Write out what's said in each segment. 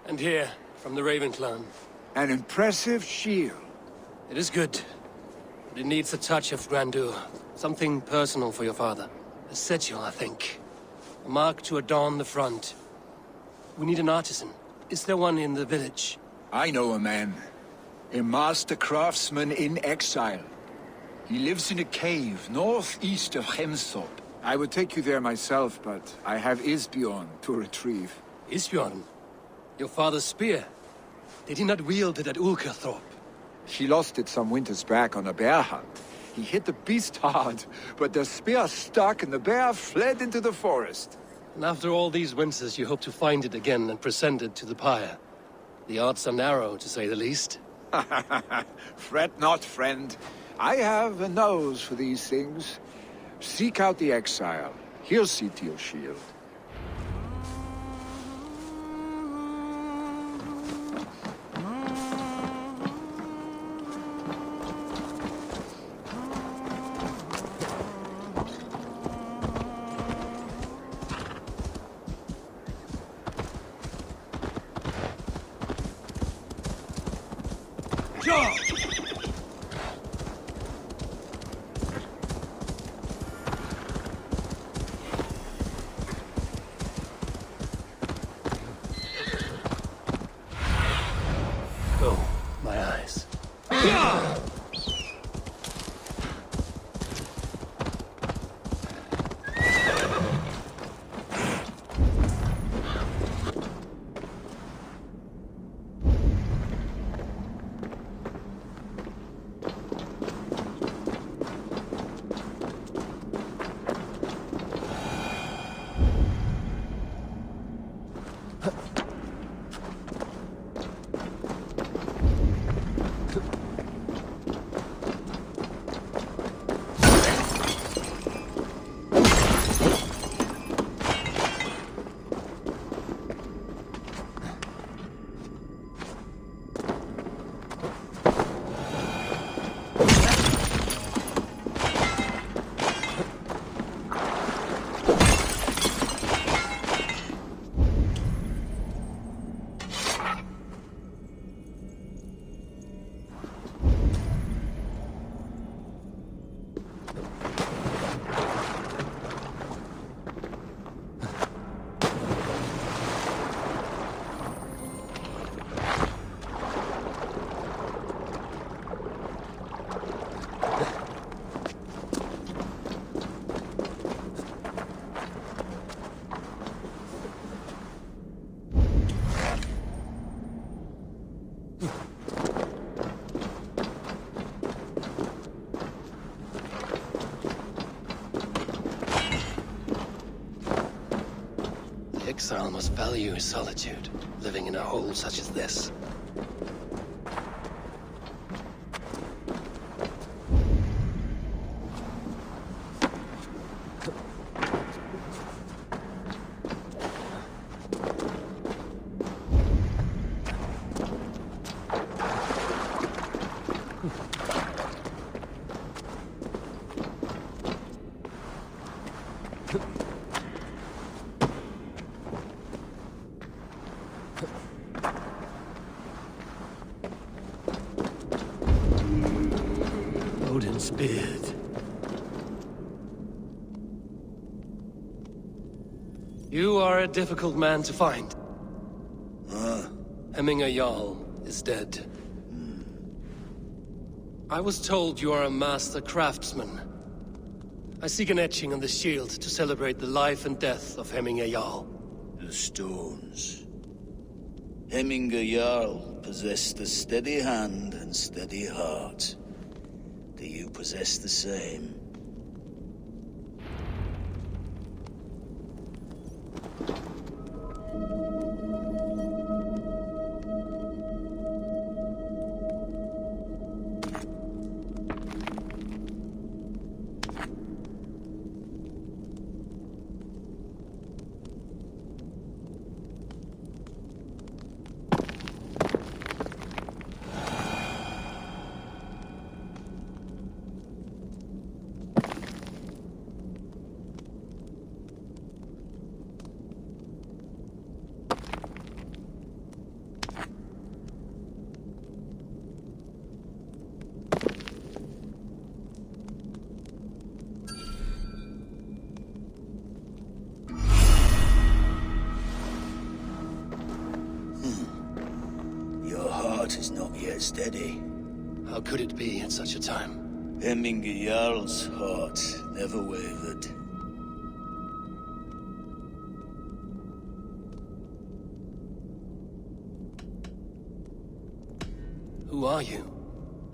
And here, from the Raven clan. An impressive shield. It is good, but it needs a touch of grandeur. Something personal for your father. A sigil, I think. A mark to adorn the front. We need an artisan. Is there one in the village? I know a man. A master craftsman in exile. He lives in a cave northeast of Hemthorpe. I would take you there myself, but I have Isbjorn to retrieve. Isbjorn? Your father's spear? Did he not wield it at Ulkerthorpe? She lost it some winters back on a bear hunt. He hit the beast hard, but the spear stuck and the bear fled into the forest. And after all these winters, you hope to find it again and present it to the pyre. The odds are narrow, to say the least. Fret not, friend. I have a nose for these things. Seek out the exile. He'll see to your shield. Oh, my eyes. Exile must value his solitude, living in a hole such as this. Odin's beard. You are a difficult man to find. Hemminger Jarl is dead. I was told you are a master craftsman. I seek an etching on the shield to celebrate the life and death of Hemminger Jarl. The stones. Hemminger Jarl possessed a steady hand and steady heart. Do you possess the same? heart is not yet steady. How could it be at such a time? Hemminger Jarl's heart never wavered. Who are you?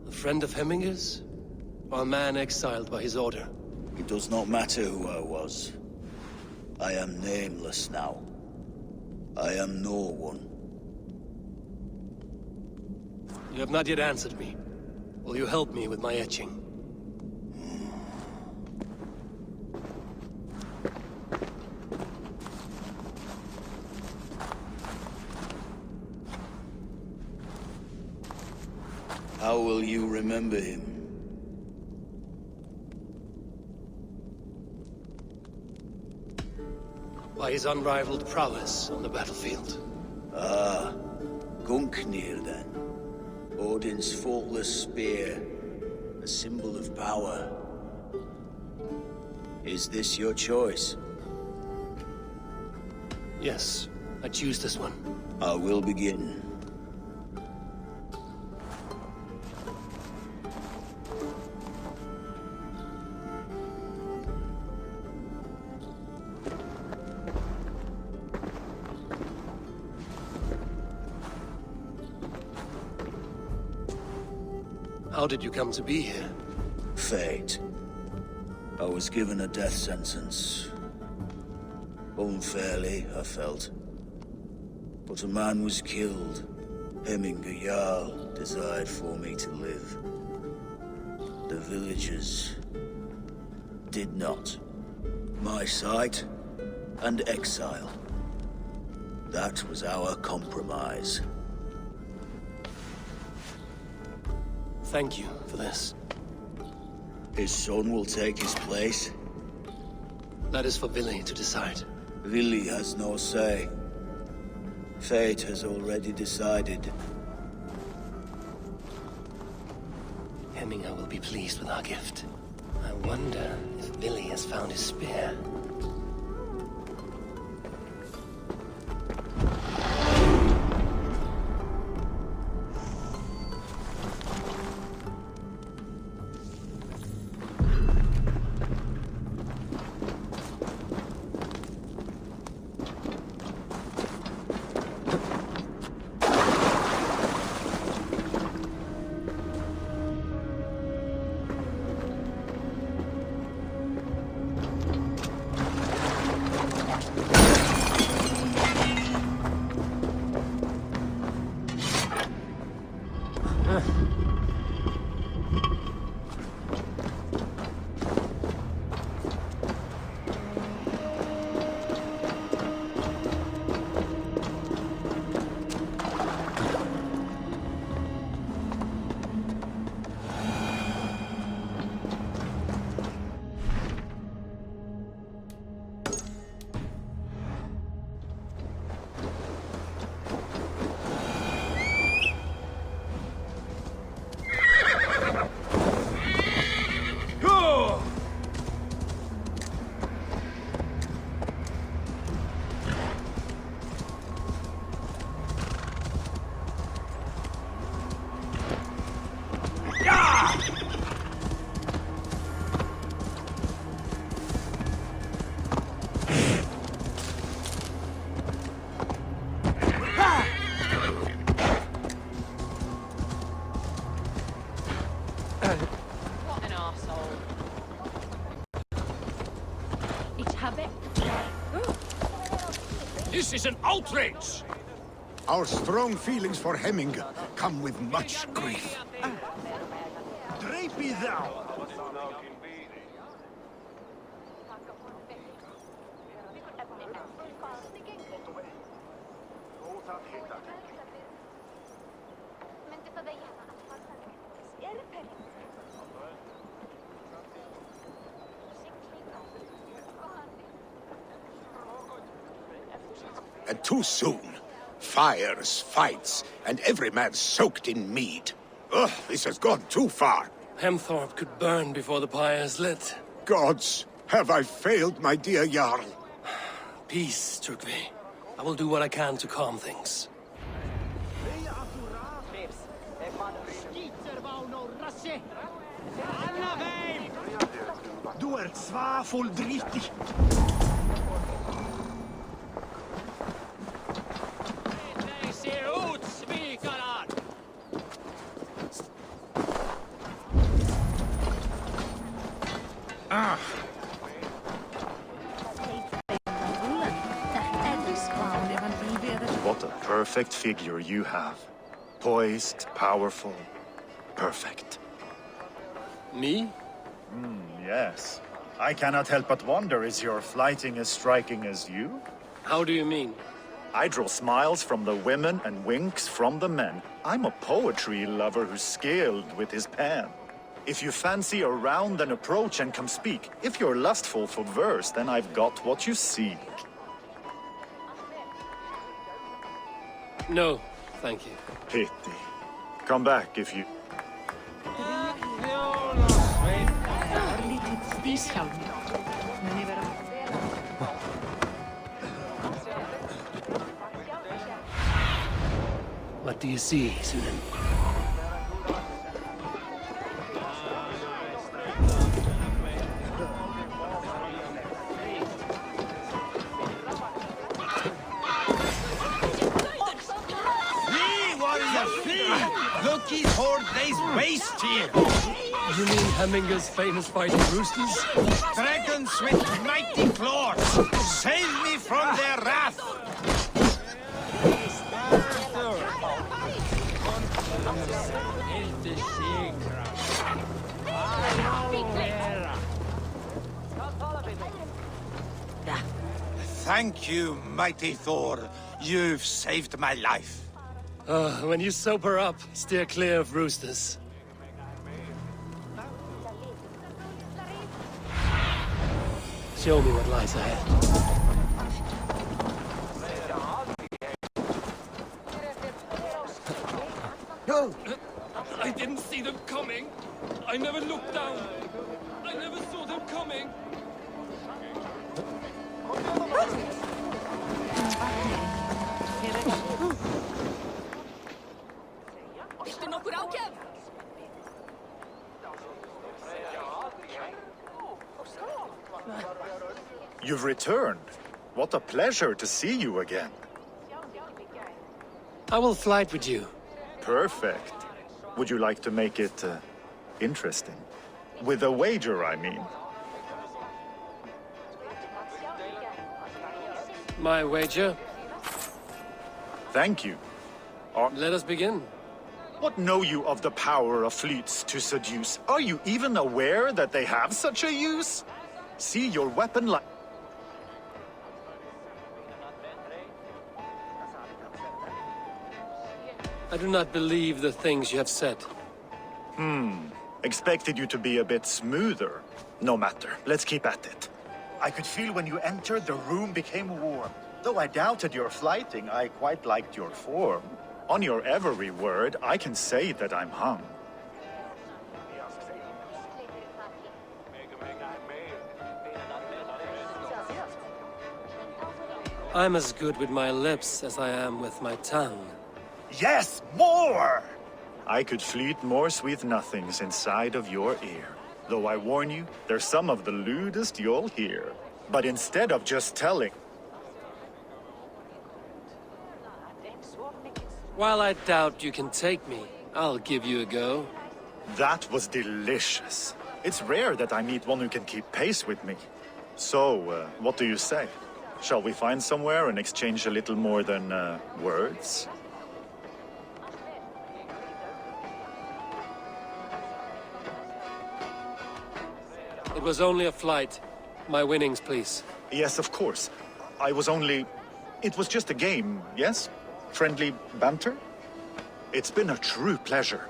A friend of Hemminger's? Or a man exiled by his order? It does not matter who I was. I am nameless now. I am no one. You have not yet answered me. Will you help me with my etching? How will you remember him? By his unrivaled prowess on the battlefield. Ah, Gungnir then. Odin's faultless spear, a symbol of power. Is this your choice? Yes, I choose this one. I will begin. How did you come to be here? Fate. I was given a death sentence. Unfairly, I felt. But a man was killed. Hemminger Jarl desired for me to live. The villagers did not. My sight and exile. That was our compromise. Thank you for this. His son will take his place. That is for Billy to decide. Vili has no say. Fate has already decided. Hemminger will be pleased with our gift. I wonder if Billy has found his spear. This is an outrage! Our strong feelings for Hemming come with much grief. Drape me thou! And too soon. Fires, fights, and every man soaked in mead. Ugh, this has gone too far. Hemthorpe could burn before the pyre is lit. Gods, have I failed my dear Jarl? Peace, Turkvi. I will do what I can to calm things. Du svafull drittig. What a perfect figure you have. Poised, powerful, perfect. Me? Yes. I cannot help but wonder, is your flyting as striking as you? How do you mean? I draw smiles from the women and winks from the men. I'm a poetry lover who's skilled with his pen. If you fancy a round, then approach and come speak. If you're lustful for verse, then I've got what you seek. No, thank you. Pity. Come back if you... What do you see, Sunan? Look his horde lays waste here. You mean Hemminger's famous fighting roosters? Dragons with mighty claws. Save me from their wrath. Thank you, mighty Thor. You've saved my life. When you sober up, steer clear of roosters. Show me what lies ahead. No! I didn't see them coming. I never looked down. I never saw them coming. You've returned. What a pleasure to see you again. I will flight with you. Perfect. Would you like to make it interesting? With a wager, I mean. My wager? Thank you. Let us begin. What know you of the power of fleets to seduce? Are you even aware that they have such a use? See your weapon like... I do not believe the things you have said. Expected you to be a bit smoother. No matter, let's keep at it. I could feel when you entered, the room became warm. Though I doubted your flyting, I quite liked your form. On your every word, I can say that I'm hung. I'm as good with my lips as I am with my tongue. Yes, more! I could fleet more sweet nothings inside of your ear. Though I warn you, they're some of the lewdest you'll hear. But instead of just telling... While I doubt you can take me, I'll give you a go. That was delicious. It's rare that I meet one who can keep pace with me. So, what do you say? Shall we find somewhere and exchange a little more than, words? It was only a flight. My winnings, please. Yes, of course. I was only... It was just a game, yes? Friendly banter? It's been a true pleasure.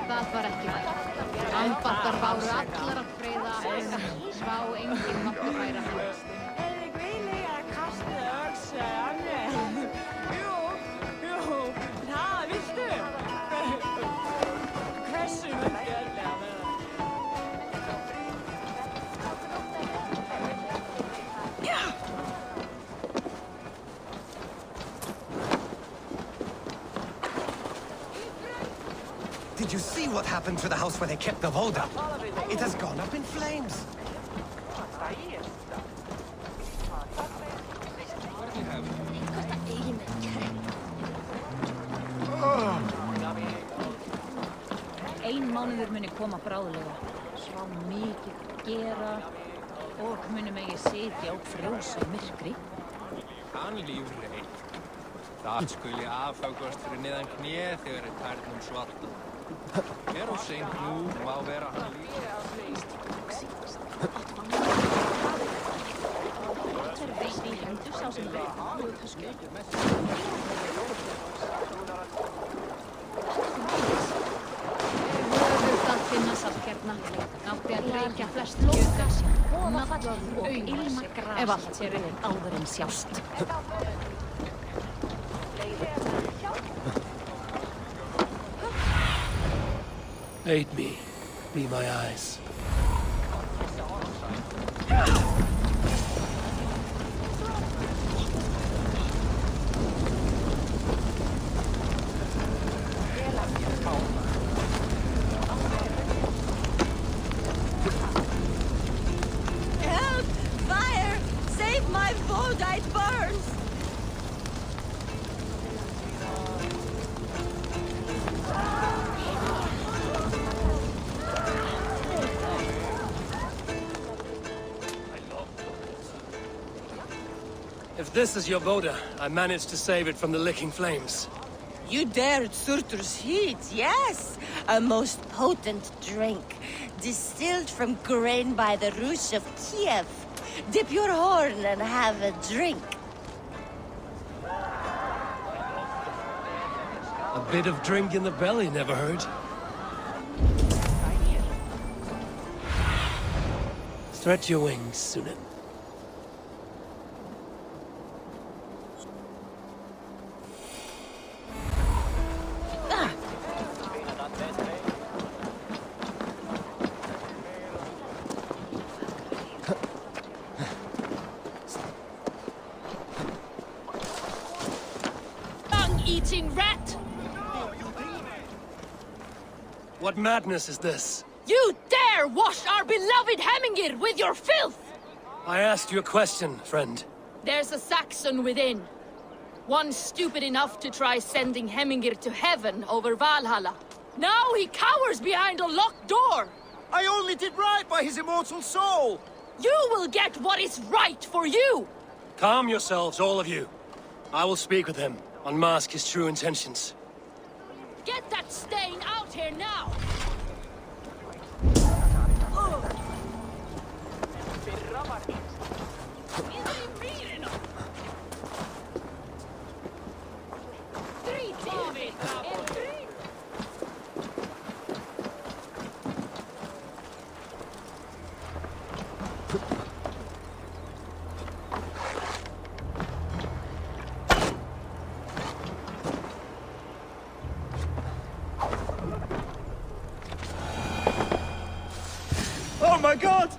Það var ekki vært. Ambandar báru allar að friða. Svá enginn mátti færa hann. Did you see what happened to the house where they kept the Voda? It has gone up in flames. Ein mánuður muni koma bráðlega. Svá mikið gera og muni megi sitja og frjósa í myrkri. Hann lífreik. Það skuli afhagast fyrir neðan kné þegar tærnum svarta. Hver og seint nú má vera hann líka. Veisti í hendur sá sem verið tösku. Það finna safnkjarna, átti að reykja flest lókasja, nafn og ilma gras ef allt sé rauð áður en sjást. Aid me. Be my eyes. Help! Fire! Save my boat! It burns! If this is your Voda, I managed to save it from the licking flames. You dared Surtur's heat, yes! A most potent drink, distilled from grain by the Rush of Kiev. Dip your horn and have a drink. A bit of drink in the belly never hurt. Stretch your wings, Sunan. Eating rat! What madness is this? You dare wash our beloved Hemingir with your filth! I asked you a question, friend. There's a Saxon within. One stupid enough to try sending Hemingir to heaven over Valhalla. Now he cowers behind a locked door! I only did right by his immortal soul! You will get what is right for you! Calm yourselves, all of you. I will speak with him, unmask his true intentions. Get that stain out here now! Oh my god!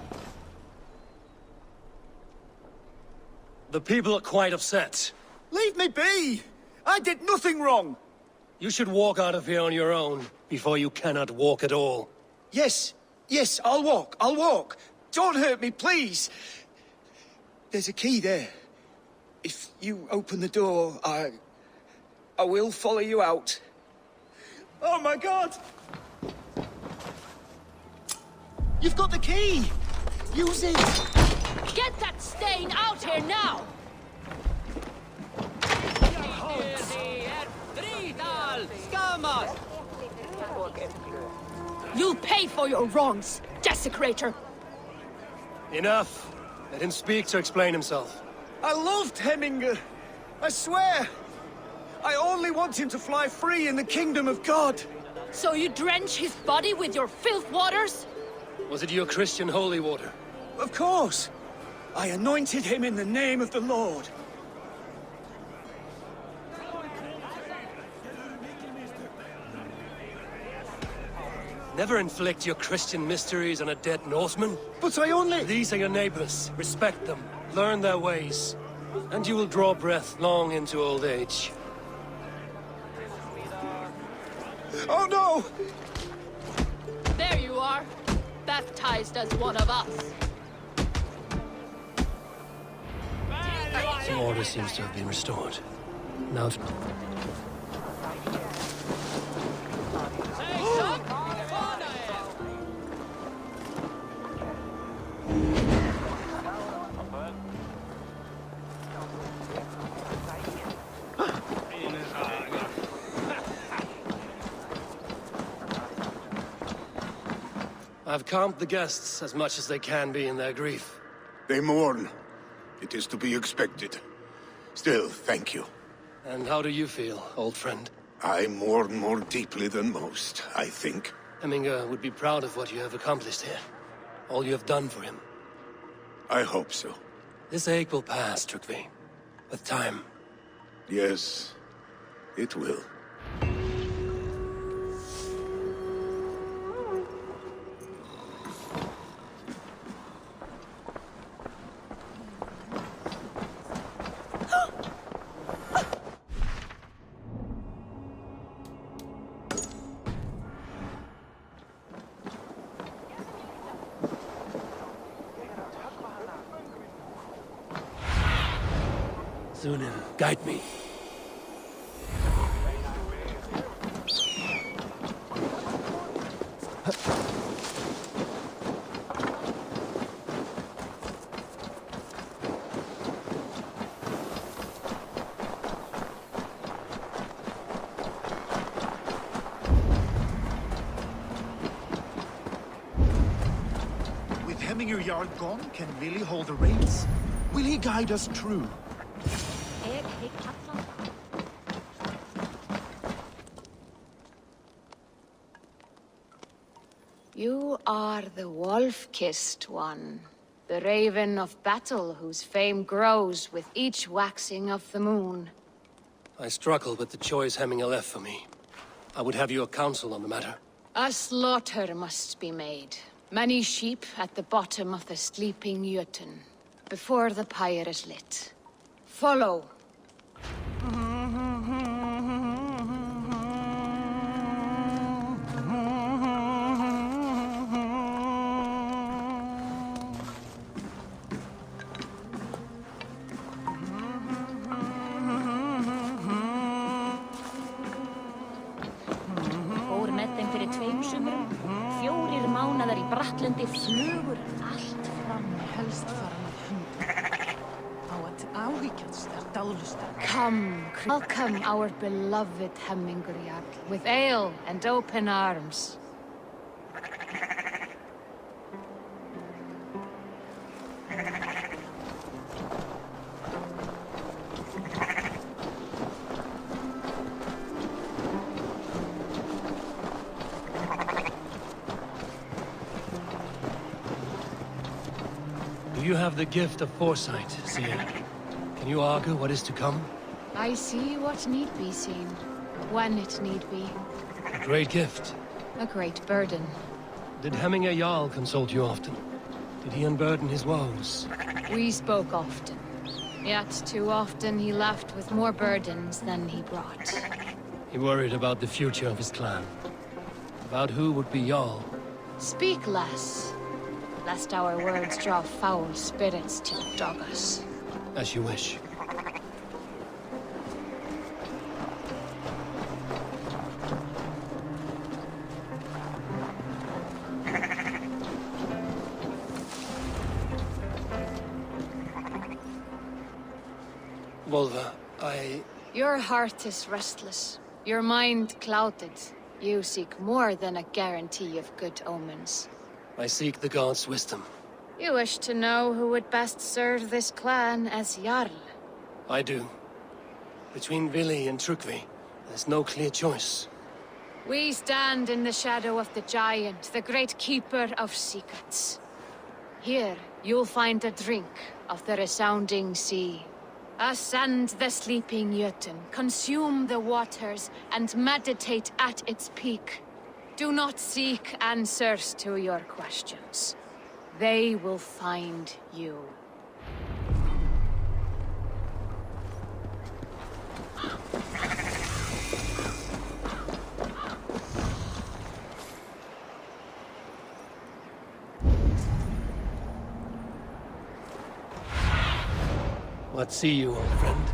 The people are quite upset. Leave me be! I did nothing wrong! You should walk out of here on your own, before you cannot walk at all. Yes, I'll walk. Don't hurt me, please! There's a key there. If you open the door, I will follow you out. Oh my god! You've got the key! Use it! Get that stain out here now! You'll pay for your wrongs, desecrator! Enough. Let him speak to explain himself. I loved Hemingr. I swear. I only want him to fly free in the kingdom of God. So you drench his body with your filth waters? Was it your Christian holy water? Of course! I anointed him in the name of the Lord. Never inflict your Christian mysteries on a dead Norseman. But I only... These are your neighbors. Respect them. Learn their ways. And you will draw breath long into old age. Oh no! There you are, baptized as one of us. The order seems to have been restored. Now... I've calmed the guests as much as they can be in their grief. They mourn. It is to be expected. Still, thank you. And how do you feel, old friend? I mourn more deeply than most, I think. Hemminger would be proud of what you have accomplished here. All you have done for him. I hope so. This ache will pass, Trygve. With time. Yes, it will. Sunan, guide me. With Hemminger Jarl gone, can Willie hold the reins? Will he guide us true? You are the wolf-kissed one. The raven of battle whose fame grows with each waxing of the moon. I struggle with the choice Hemminger left for me. I would have your counsel on the matter. A slaughter must be made. Many sheep at the bottom of the sleeping Jötun, before the pyre is lit. Follow. Fór með þeim fyrir 2 sumrum, 4 mánaðar í Brattlundi, flugur allt fram, helst fara með hundum. Á að áhyggjast dálustar. Come, welcome our beloved Hemminger Jarl, with ale and open arms. Do you have the gift of foresight, seer? Can you argue what is to come? I see what need be seen, when it need be. A great gift. A great burden. Did Hemminger Jarl consult you often? Did he unburden his woes? We spoke often. Yet too often he left with more burdens than he brought. He worried about the future of his clan. About who would be Jarl. Speak less, lest our words draw foul spirits to dog us. As you wish. Volva, Your heart is restless, your mind clouded. You seek more than a guarantee of good omens. I seek the gods' wisdom. You wish to know who would best serve this clan as Jarl. I do. Between Vili and Trygve, there's no clear choice. We stand in the shadow of the giant, the great keeper of secrets. Here, you'll find a drink of the resounding sea. Ascend the sleeping Jötun, consume the waters, and meditate at its peak. Do not seek answers to your questions. They will find you. Let's see you, old friend.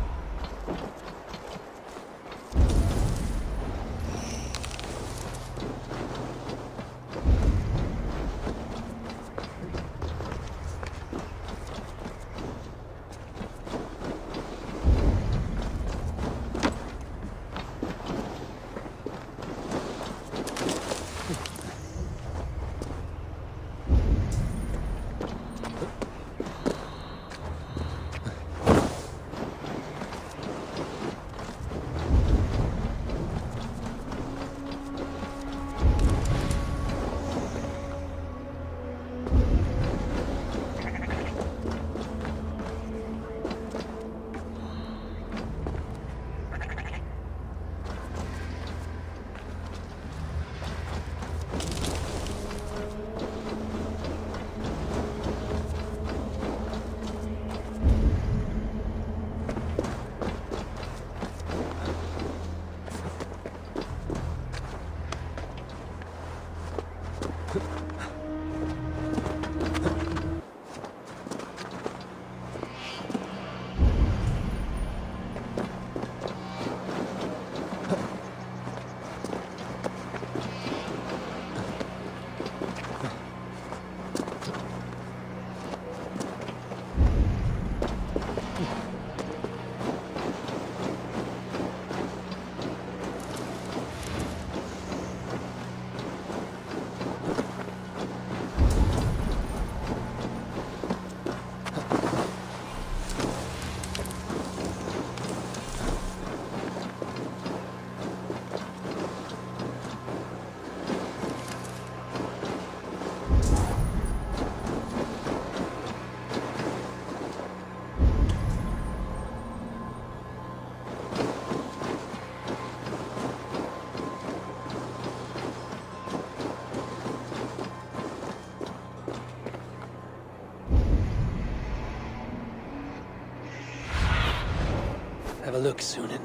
Have a look, Sunan.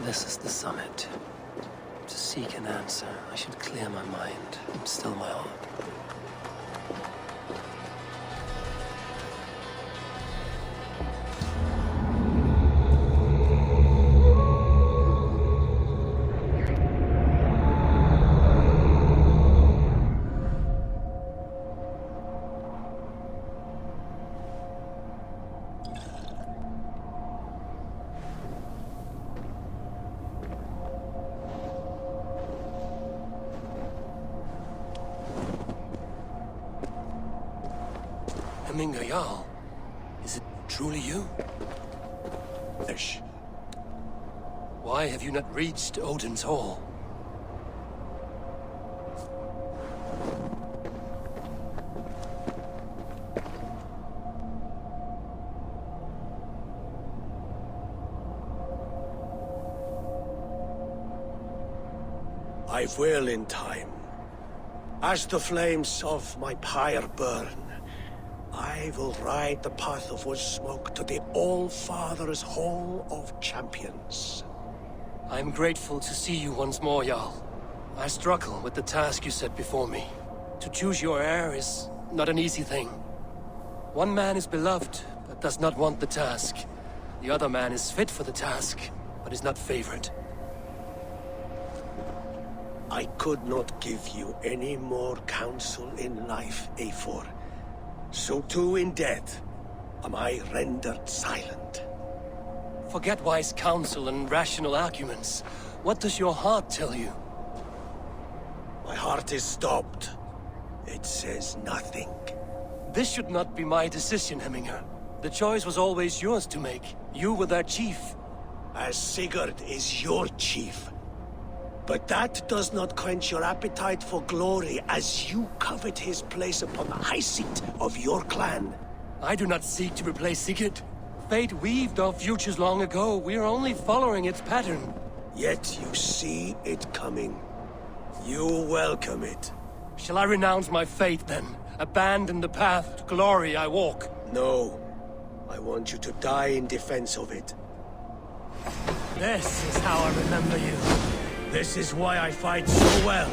This is the summit. To seek an answer, I should clear my mind and still my heart. Jarl, is it truly you? Lush. Why have you not reached Odin's Hall? I will in time. As the flames of my pyre burn, I will ride the path of wood smoke to the All-Father's Hall of Champions. I'm grateful to see you once more, Jarl. I struggle with the task you set before me. To choose your heir is not an easy thing. One man is beloved, but does not want the task. The other man is fit for the task, but is not favored. I could not give you any more counsel in life, Eivor. So too in death am I rendered silent. Forget wise counsel and rational arguments. What does your heart tell you? My heart is stopped. It says nothing. This should not be my decision, Hemminger. The choice was always yours to make. You were their chief. As Sigurd is your chief. But that does not quench your appetite for glory as you covet his place upon the high seat of your clan. I do not seek to replace Sigurd. Fate weaved our futures long ago. We are only following its pattern. Yet you see it coming. You welcome it. Shall I renounce my faith, then? Abandon the path to glory I walk? No. I want you to die in defense of it. This is how I remember you. This is why I fight so well.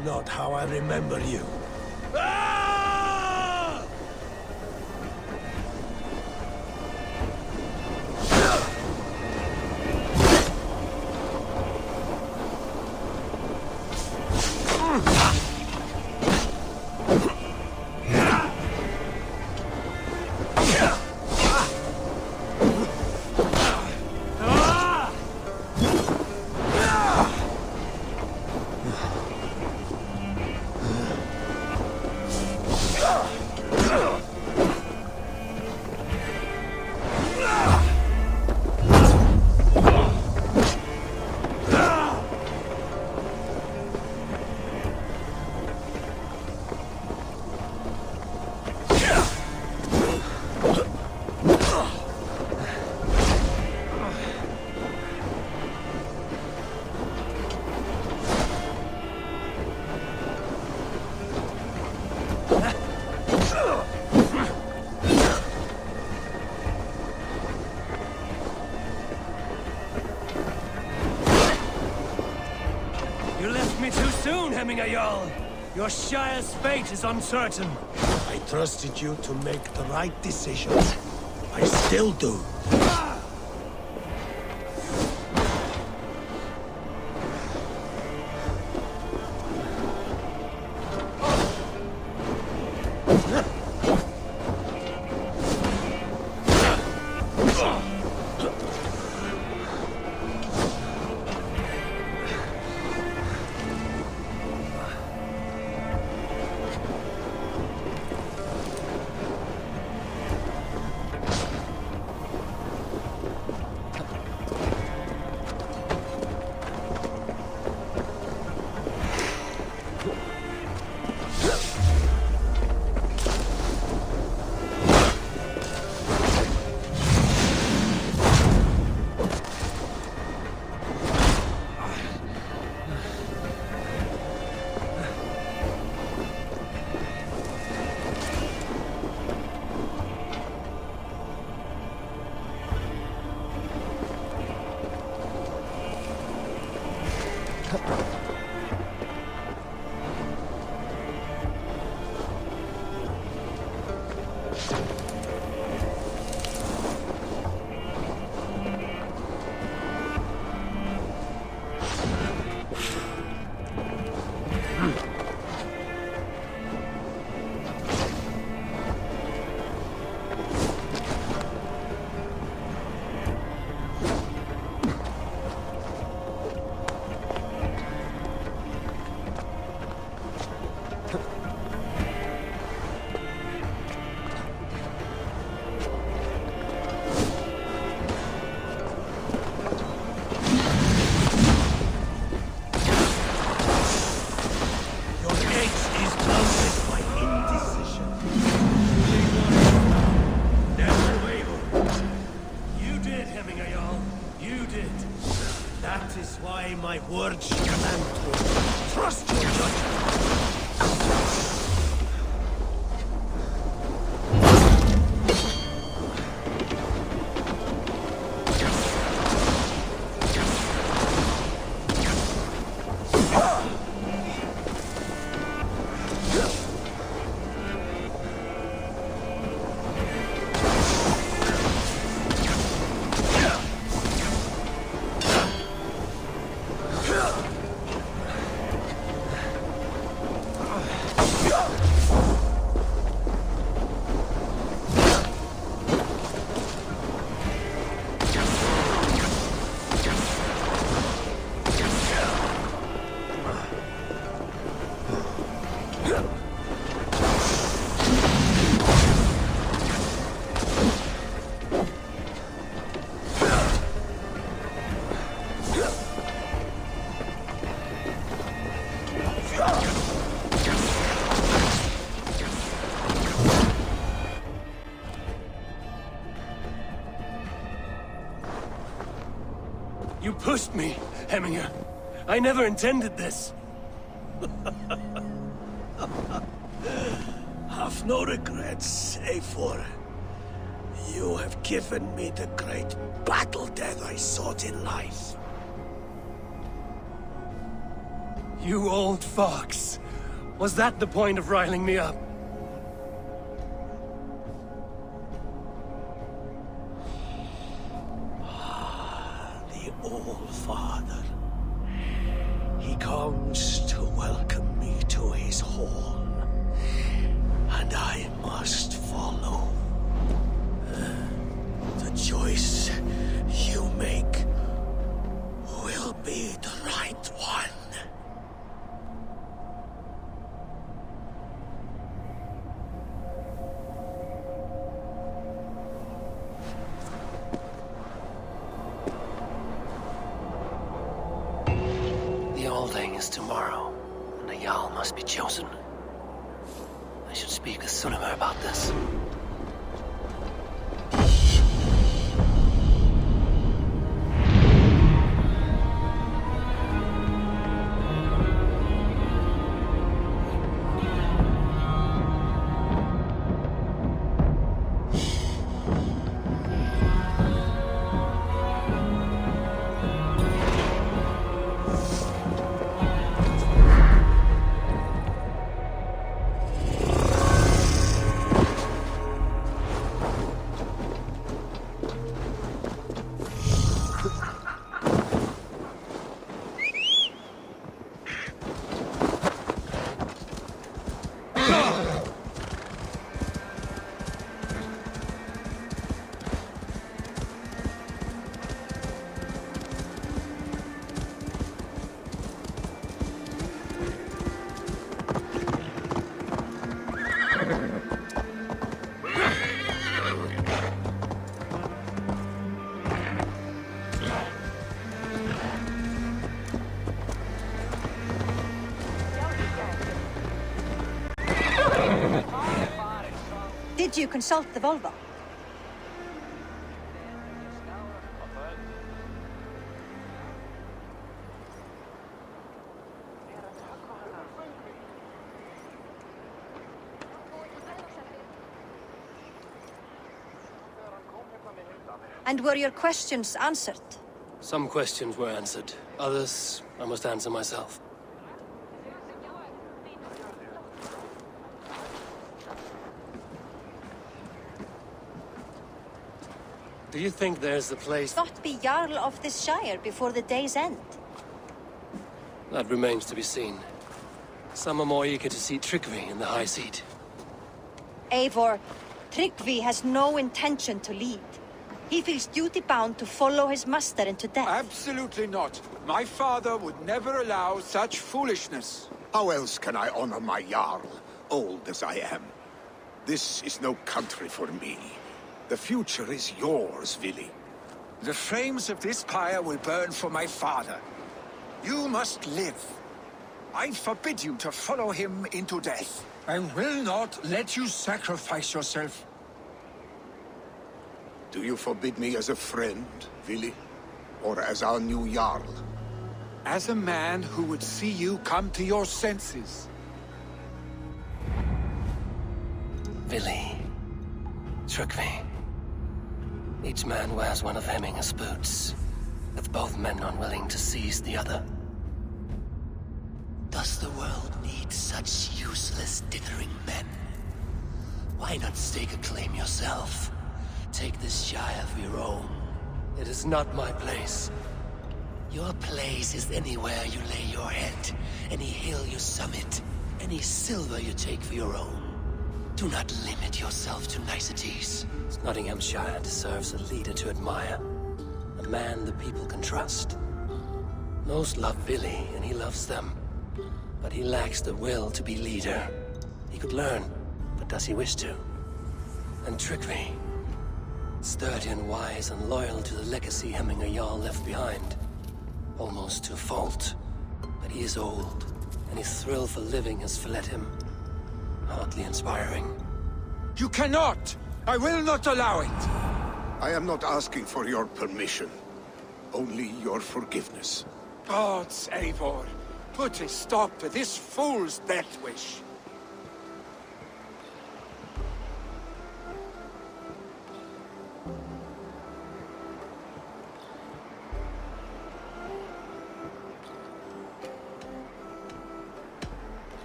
Not how I remember you. Hemminger Jarl. Your Shire's fate is uncertain. I trusted you to make the right decisions. I still do. pushed me, Hemminger. I never intended this. Have no regrets, Eivor. You have given me the great battle death I sought in life. You old fox. Was that the point of riling me up? The All-Father. He comes to welcome me to his hall. And I must follow. The choice you make will be the right one. The Alding is tomorrow, and a Jarl must be chosen. I should speak with Sunnema about this. Did you consult the Volva? And were your questions answered? Some questions were answered. Others, I must answer myself. Do you think there's a place... Not be Jarl of this Shire before the day's end? That remains to be seen. Some are more eager to see Tryggvi in the high seat. Eivor, Tryggvi has no intention to lead. He feels duty-bound to follow his master into death. Absolutely not. My father would never allow such foolishness. How else can I honor my Jarl, old as I am? This is no country for me. The future is yours, Vili. The flames of this pyre will burn for my father. You must live. I forbid you to follow him into death. I will not let you sacrifice yourself. Do you forbid me as a friend, Vili? Or as our new Jarl? As a man who would see you come to your senses. Vili. Tryggvi. Each man wears one of Hemminger's boots, with both men unwilling to seize the other. Does the world need such useless, dithering men? Why not stake a claim yourself? Take this Shire for your own. It is not my place. Your place is anywhere you lay your head, any hill you summit, any silver you take for your own. Do not limit yourself to niceties. Nottinghamshire deserves a leader to admire. A man the people can trust. Most love Vili, and he loves them. But he lacks the will to be leader. He could learn, but does he wish to? And Tryggvi. Sturdy and wise and loyal to the legacy Hemminger Jarl left behind. Almost to a fault. But he is old, and his thrill for living has fled him. Hardly inspiring. You cannot! I will not allow it! I am not asking for your permission. Only your forgiveness. Gods, Eivor, put a stop to this fool's death wish.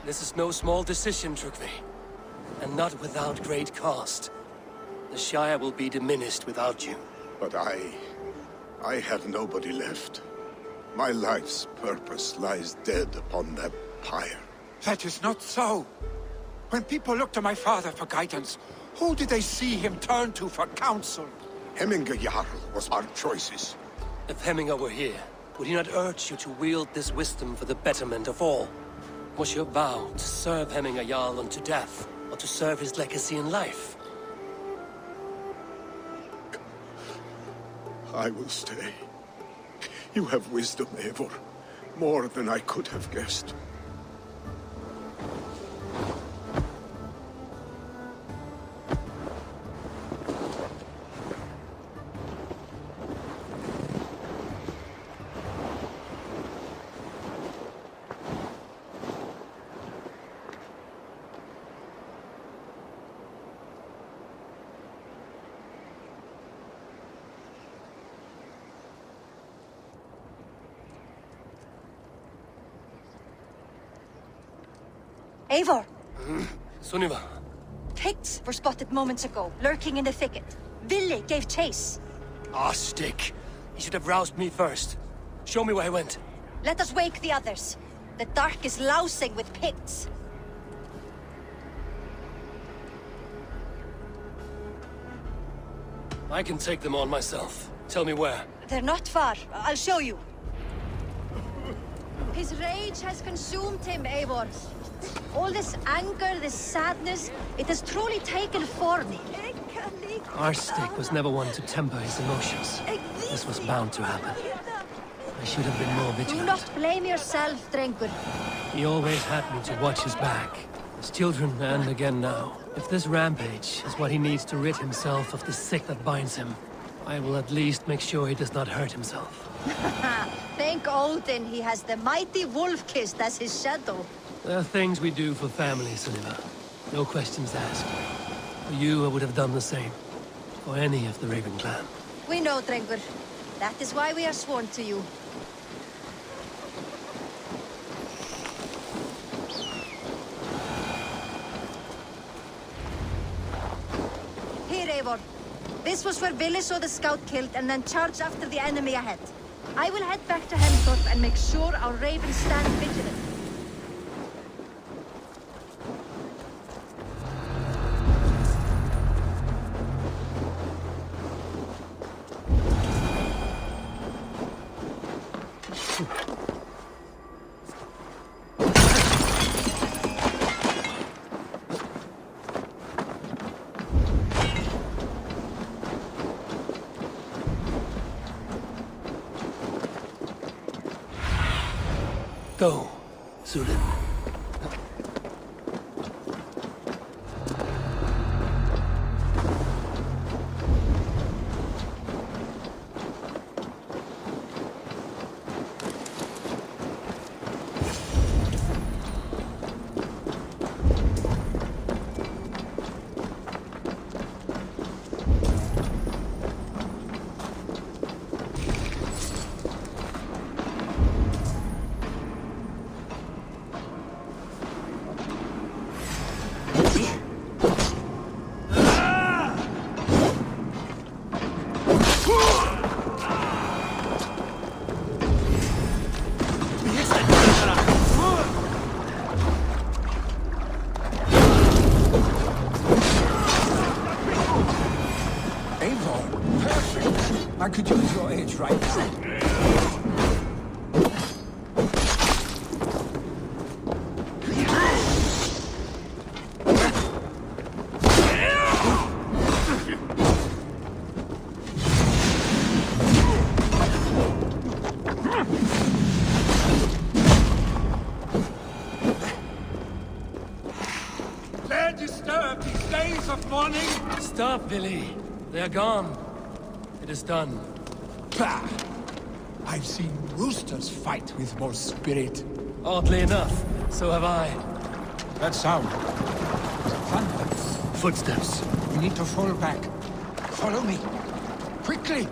This is no small decision, Trygve. And not without great cost. The Shire will be diminished without you. But I have nobody left. My life's purpose lies dead upon that pyre. That is not so. When people look to my father for guidance, who did they see him turn to for counsel? Hemminge Jarl was our choices. If Hemminge were here, would he not urge you to wield this wisdom for the betterment of all? Was your vow to serve Hemminge Jarl unto death, or to serve his legacy in life? I will stay. You have wisdom, Eivor. More than I could have guessed. Eivor! Sunniva. Picts were spotted moments ago, lurking in the thicket. Ville gave chase. Ah, stick. He should have roused me first. Show me where he went. Let us wake the others. The dark is lousing with Picts. I can take them on myself. Tell me where. They're not far. I'll show you. His rage has consumed him, Eivor. All this anger, this sadness, it has truly taken form. Our stick was never one to temper his emotions. This was bound to happen. I should have been more vigilant. Do not blame yourself, Drengur. He always had me to watch his back. His children, and again now. If this rampage is what he needs to rid himself of the sick that binds him, I will at least make sure he does not hurt himself. Thank Odin he has the mighty Wolf-Kissed as his shadow. There are things we do for family, Sunniva. No questions asked. For you, I would have done the same. For any of the Raven clan. We know, Drengur. That is why we are sworn to you. Here, Eivor. This was where Ville saw the scout killed and then charged after the enemy ahead. I will head back to Hemthorpe and make sure our ravens stand vigilant. Go, Zulin. I could use your aid right now. They're disturbed these days of mourning. Stop, Billy. They are gone. It is done. Bah! I've seen roosters fight with more spirit. Oddly enough, so have I. That sound. Thunder. Footsteps. We need to fall back. Follow me. Quickly!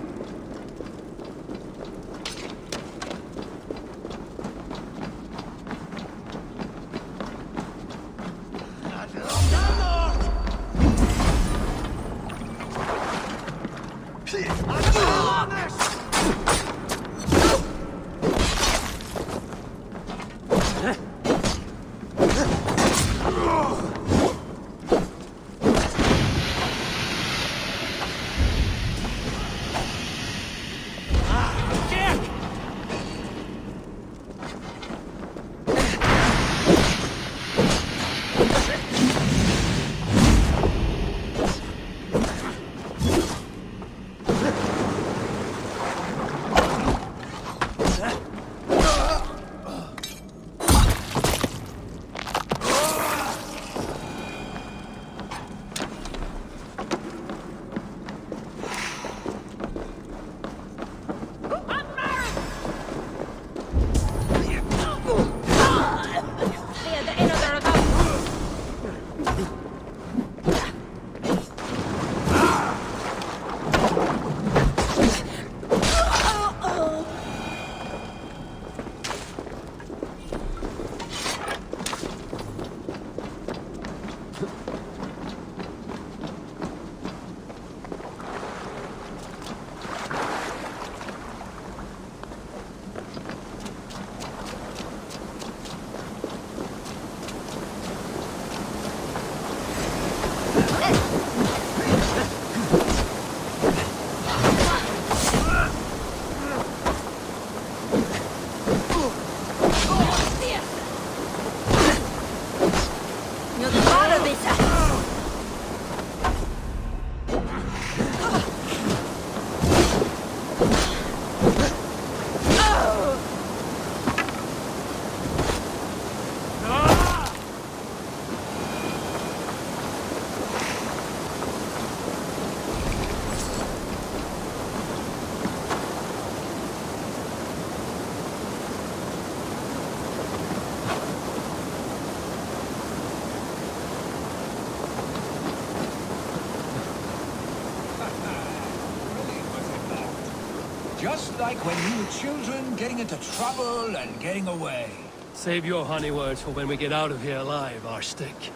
Just like when you were children, getting into trouble and getting away. Save your honey words for when we get out of here alive, Arstick.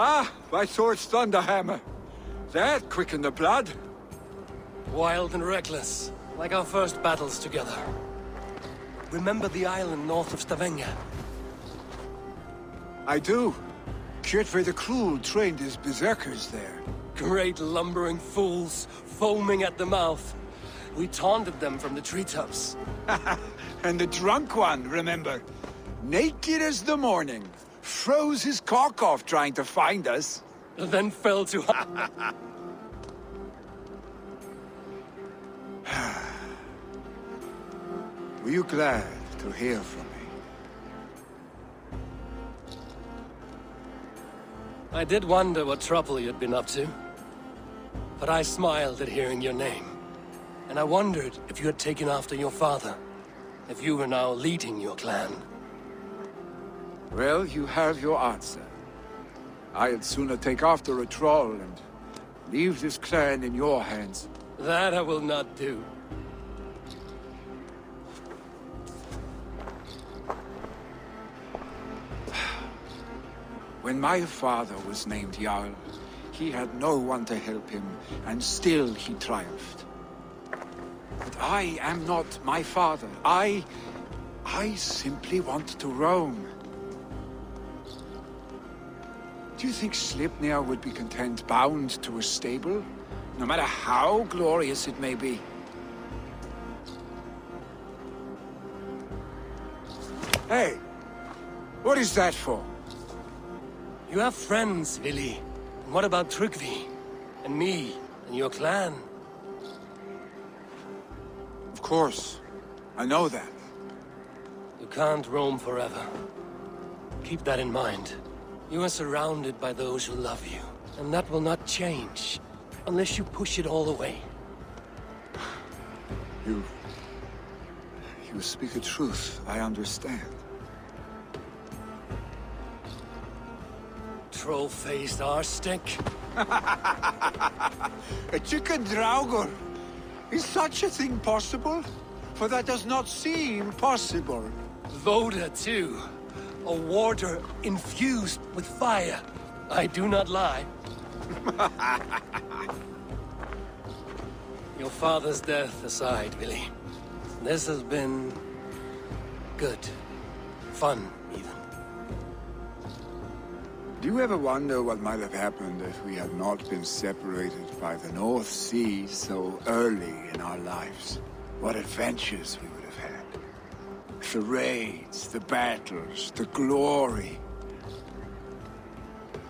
Ah, my sword's thunderhammer. That quickened the blood. Wild and reckless, like our first battles together. Remember the island north of Stavanger? I do. Kjotve the Cruel trained his berserkers there. Great lumbering fools, foaming at the mouth. We taunted them from the treetops. And the drunk one, remember? Naked as the morning. Froze his cock off trying to find us. Then fell to... Were you glad to hear from me? I did wonder what trouble you'd been up to. But I smiled at hearing your name. And I wondered if you had taken after your father. If you were now leading your clan. Well, you have your answer. I'd sooner take after a troll and leave this clan in your hands. That I will not do. When my father was named Jarl, he had no one to help him, and still he triumphed. But I am not my father. I simply want to roam. Do you think Sleipnir would be content bound to a stable? no matter how glorious it may be. Hey, what is that for? You have friends, Vili. And what about Tryggvi? And me? And your clan? Of course. I know that. You can't roam forever. Keep that in mind. You are surrounded by those who love you. And that will not change. Unless you push it all away. You speak the truth. I understand. Troll-faced arse-stick. A chicken draugur. Is such a thing possible? For that does not seem possible. Voda, too. A warder infused with fire. I do not lie. Your father's death aside, Vili. This has been... good. Fun, even. Do you ever wonder what might have happened if we had not been separated by the North Sea so early in our lives? What adventures we would have had. The raids, the battles, the glory.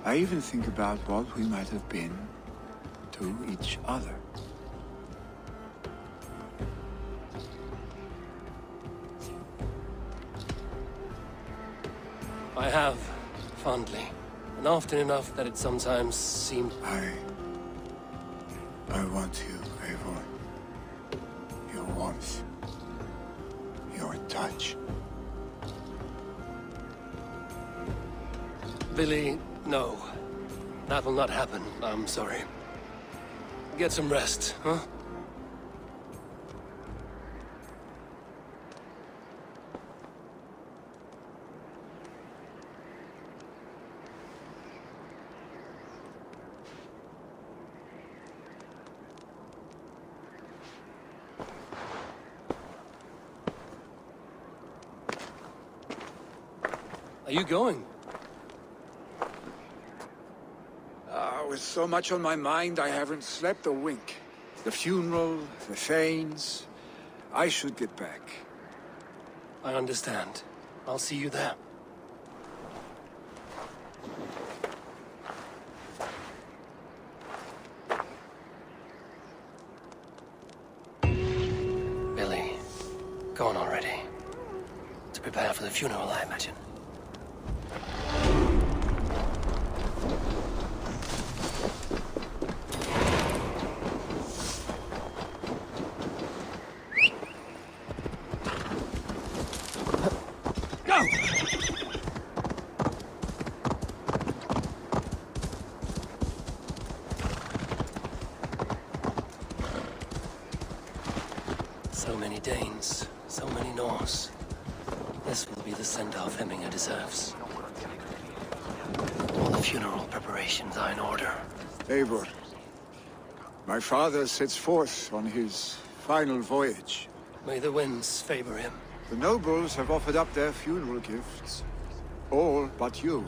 I even think about what we might have been to each other. I have, fondly. And often enough that it sometimes seemed... I want you, Eivor. Your warmth. Your touch. Vili, no. That will not happen. I'm sorry. Get some rest, huh? Are you going? With so much on my mind, I haven't slept a wink. The funeral, the Thanes... I should get back. I understand. I'll see you there. Billy, gone already. To prepare for the funeral, I imagine. So many Danes, so many Norse. This will be the send-off Hemminger deserves. All the funeral preparations are in order. Eivor, my father sets forth on his final voyage. May the winds favor him. The nobles have offered up their funeral gifts. All but you.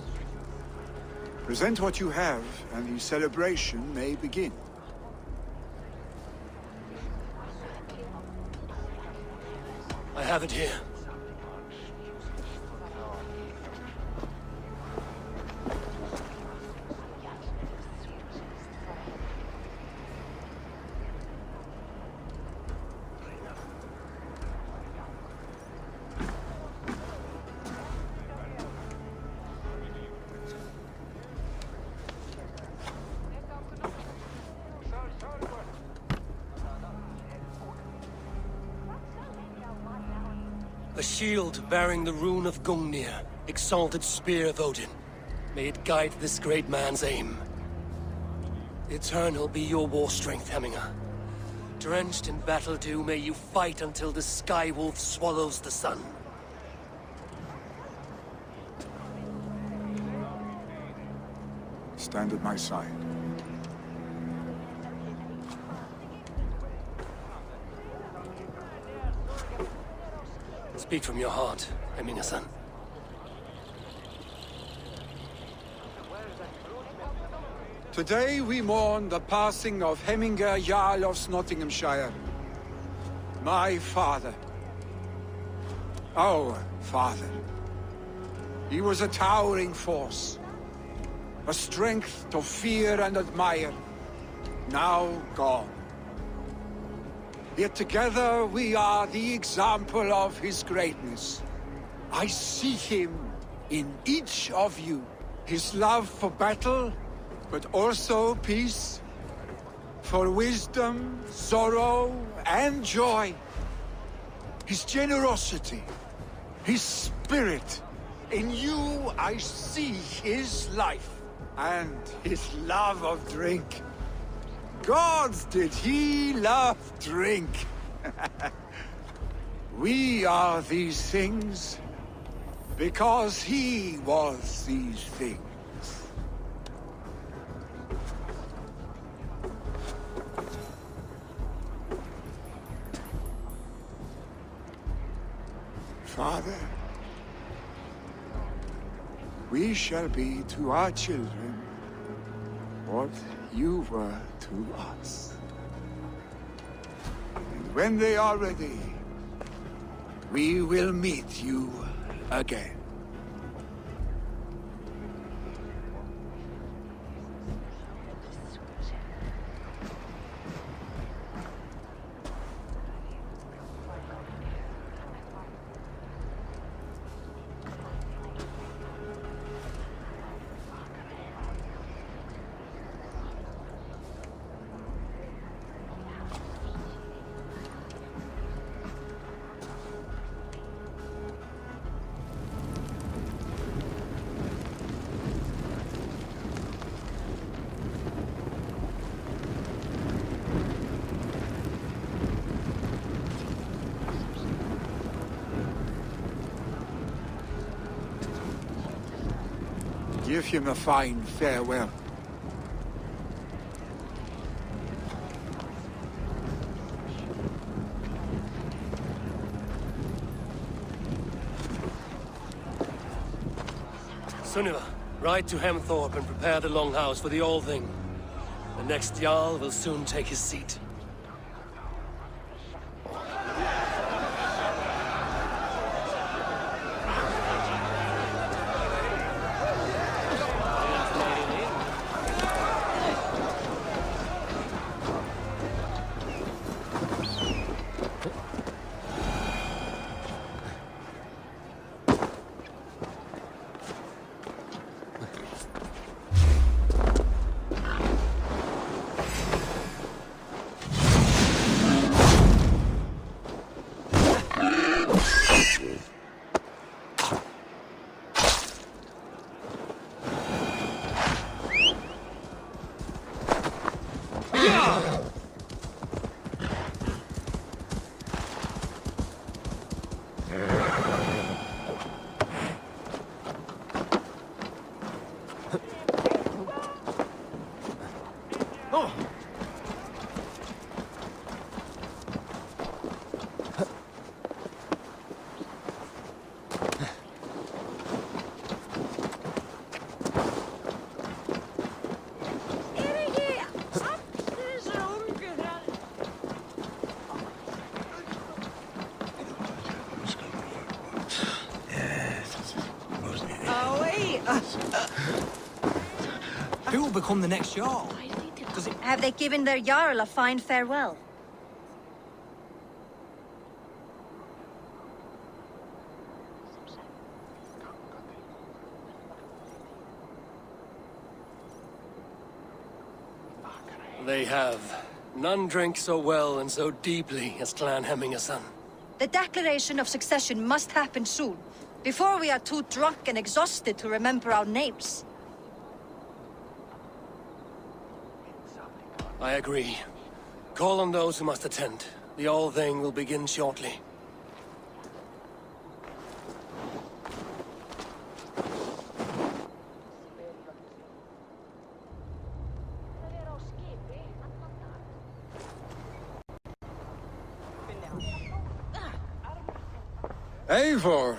Present what you have, and the celebration may begin. I have it here. A shield bearing the rune of Gungnir, exalted spear of Odin. May it guide this great man's aim. Eternal be your war strength, Hemminger. Drenched in battle dew, may you fight until the sky wolf swallows the sun. Stand at my side. Speak from your heart, Hemminger-son. Today we mourn the passing of Hemminger Jarl of Nottinghamshire. My father. Our father. He was a towering force. A strength to fear and admire. Now gone. Yet together we are the example of his greatness. I see him in each of you. His love for battle, but also peace. For wisdom, sorrow, and joy. His generosity, his spirit. In you I see his life, and his love of drink. Gods, did he love drink! We are these things, because he was these things. Father, we shall be to our children what you were to us. And when they are ready, we will meet you again. Give him a fine farewell. Sunniva, ride to Hemthorpe and prepare the longhouse for the All-Thing. The next Jarl will soon take his seat. Who will become the next Jarl? Have they given their Jarl a fine farewell? They have. None drink so well and so deeply as Clan Hemmingerson. The declaration of succession must happen soon, before we are too drunk and exhausted to remember our names. I agree. Call on those who must attend. The All-Thing will begin shortly. Eivor!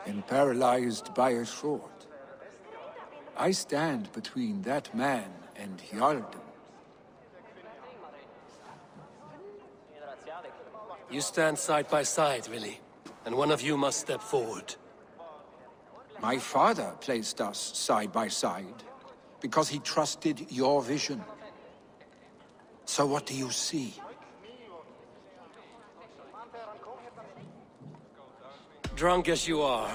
and paralyzed by a sword. I stand between that man and Hjalden. You stand side by side, really. And one of you must step forward. My father placed us side by side, because he trusted your vision. So what do you see? Drunk as you are,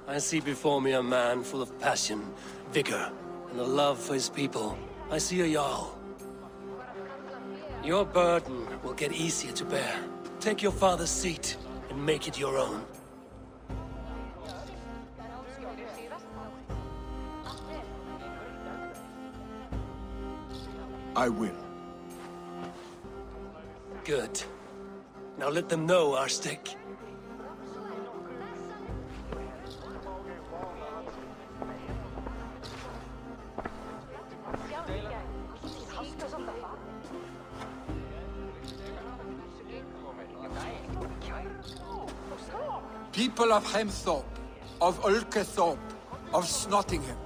I see before me a man full of passion, vigor, and a love for his people. I see a Jarl. Your burden will get easier to bear. Take your father's seat and make it your own. I will. Good. Now let them know our stick. People of Hemthorpe, of Ulkethorpe, of Snottingham.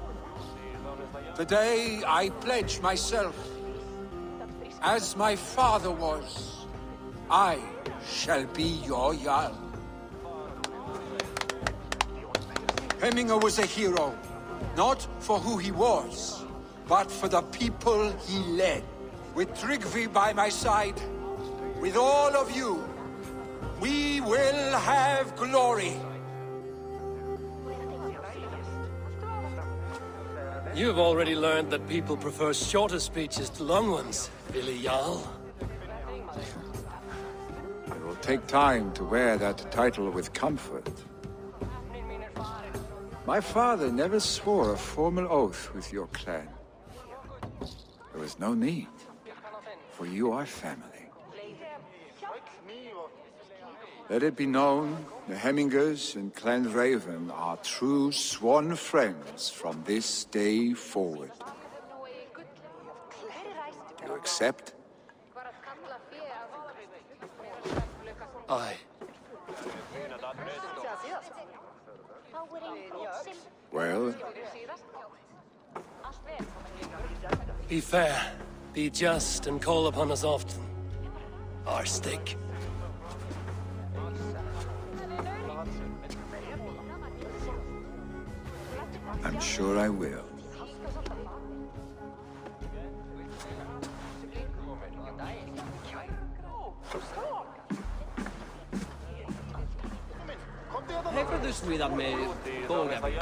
Today I pledge myself. As my father was, I shall be your Jarl. Hemminger was a hero, not for who he was, but for the people he led. With Tryggvi by my side, with all of you, we will have glory. You've already learned that people prefer shorter speeches to long ones, Billy Jarl. It will take time to wear that title with comfort. My father never swore a formal oath with your clan. There was no need, for you are family. Let it be known, the Hemmingers and Clan Raven are true sworn friends from this day forward. Do you accept? Aye. Well, Be fair, be just, and call upon us often. Our stick. I'm sure I will. Hefur þú smiðað með bógefni?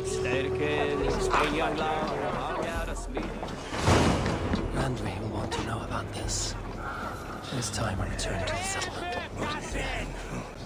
Sterkir, sprengjanglar og avgjæra smíð. Randvi will want to know about this. It's time I return to the settlement.